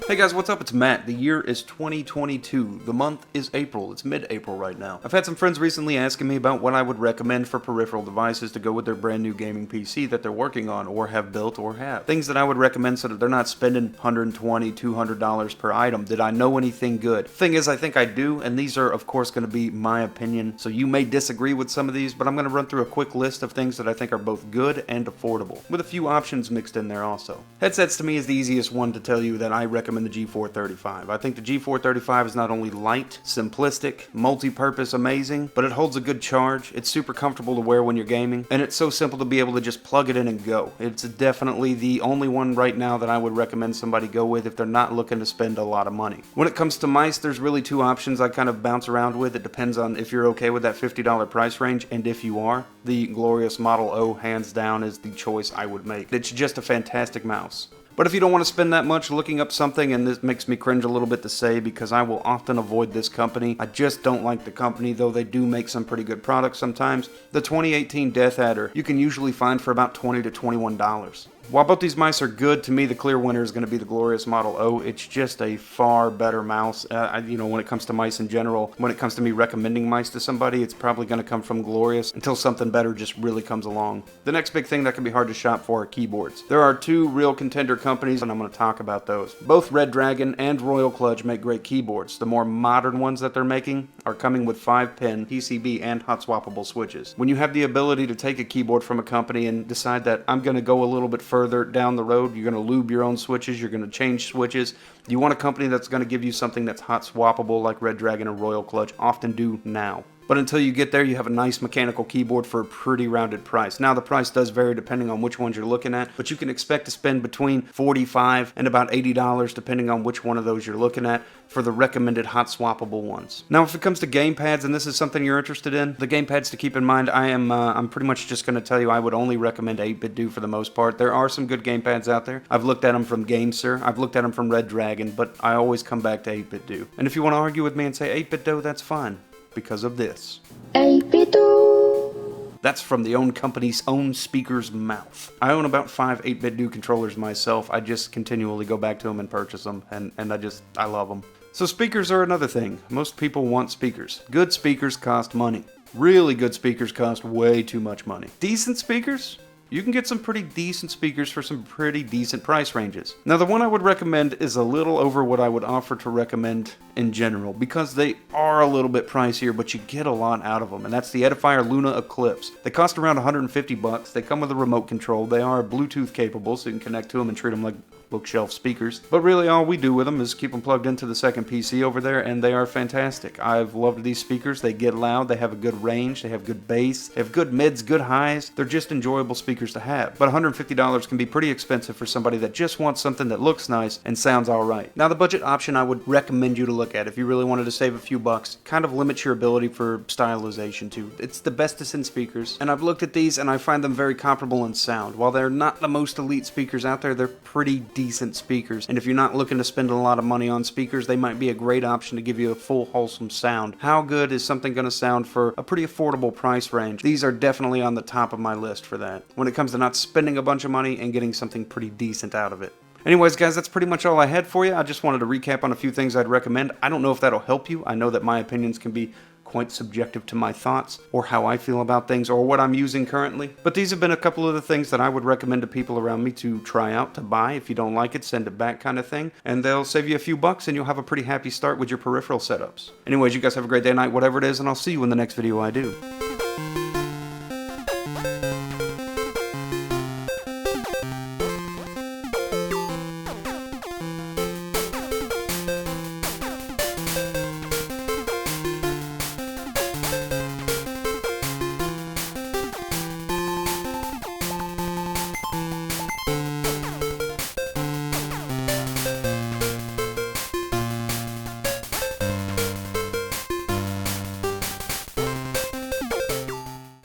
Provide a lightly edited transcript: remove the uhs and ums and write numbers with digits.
Hey guys, what's up? It's Matt. The year is 2022. The month is April. It's mid-April right now. I've had some friends recently asking me about what I would recommend for peripheral devices to go with their brand new gaming PC that they're working on or have built or have. Things that I would recommend so that they're not spending $120, $200 per item. Did I know anything good? Thing is, I think I do, and these are of course going to be my opinion, so you may disagree with some of these, but I'm going to run through a quick list of things that I think are both good and affordable, with a few options mixed in there also. Headsets to me is the easiest one to tell you that I recommend the G435. I think the G435 is not only light, simplistic, multi-purpose, amazing, but it holds a good charge. It's super comfortable to wear when you're gaming, and it's so simple to be able to just plug it in and go. It's definitely the only one right now that I would recommend somebody go with if they're not looking to spend a lot of money. When it comes to mice, there's really two options I kind of bounce around with. It depends on if you're okay with that $50 price range, and if you are, the glorious Model O hands down is the choice I would make. It's just a fantastic mouse. But if you don't want to spend that much looking up something, and this makes me cringe a little bit to say because I will often avoid this company. I just don't like the company, though they do make some pretty good products sometimes. The 2018 Deathadder you can usually find for about $20 to $21. While both these mice are good, to me the clear winner is going to be the glorious Model O. It's just a far better mouse. When it comes to mice in general, when it comes to me recommending mice to somebody, it's probably going to come from Glorious until something better just really comes along. The next big thing that can be hard to shop for are keyboards. There are two real contender companies, and I'm going to talk about those. Both Redragon and Kludge make great keyboards. The more modern ones that they're making are coming with 5-pin PCB and hot swappable switches. When you have the ability to take a keyboard from a company and decide that I'm going to go a little bit further down the road, you're going to lube your own switches, you're going to change switches, you want a company that's going to give you something that's hot swappable like Redragon or Kludge often do now. But until you get there, you have a nice mechanical keyboard for a pretty rounded price. Now the price does vary depending on which ones you're looking at, but you can expect to spend between $45 and about $80 depending on which one of those you're looking at for the recommended hot swappable ones. Now if it comes to gamepads, and this is something you're interested in, the gamepads to keep in mind, I'm pretty much just going to tell you I would only recommend 8BitDo for the most part. There are some good gamepads out there. I've looked at them from GameSir, I've looked at them from Redragon, but I always come back to 8BitDo. And if you want to argue with me and say 8BitDo, that's fine. Because of this. 8BitDo. That's from the own company's own speaker's mouth. I own about 5 8BitDo controllers myself. I just continually go back to them and purchase them, and I love them. So speakers are another thing. Most people want speakers. Good speakers cost money. Really good speakers cost way too much money. Decent speakers? You can get some pretty decent speakers for some pretty decent price ranges. Now the one I would recommend is a little over what I would offer to recommend in general, because they are a little bit pricier, but you get a lot out of them, and that's the Edifier Luna Eclipse. They cost around 150 bucks. They come with a remote control. They are Bluetooth capable, so you can connect to them and treat them like bookshelf speakers. But really all we do with them is keep them plugged into the second PC over there, and they are fantastic. I've loved these speakers. They get loud, they have a good range, they have good bass, they have good mids, good highs. They're just enjoyable speakers to have. But $150 can be pretty expensive for somebody that just wants something that looks nice and sounds alright. Now the budget option I would recommend you to look at if you really wanted to save a few bucks, kind of limits your ability for stylization too. It's the Bestisan speakers, and I've looked at these and I find them very comparable in sound. While they're not the most elite speakers out there, they're pretty decent speakers, and if you're not looking to spend a lot of money on speakers, they might be a great option to give you a full wholesome sound. How good is something going to sound for a pretty affordable price range? These are definitely on the top of my list for that, when it comes to not spending a bunch of money and getting something pretty decent out of it. Anyways guys, that's pretty much all I had for you. I just wanted to recap on a few things I'd recommend. I don't know if that'll help you. I know that my opinions can be quite subjective to my thoughts or how I feel about things or what I'm using currently. But these have been a couple of the things that I would recommend to people around me to try out, to buy. If you don't like it, send it back kind of thing. And they'll save you a few bucks and you'll have a pretty happy start with your peripheral setups. Anyways, you guys have a great day, night, whatever it is, and I'll see you in the next video I do.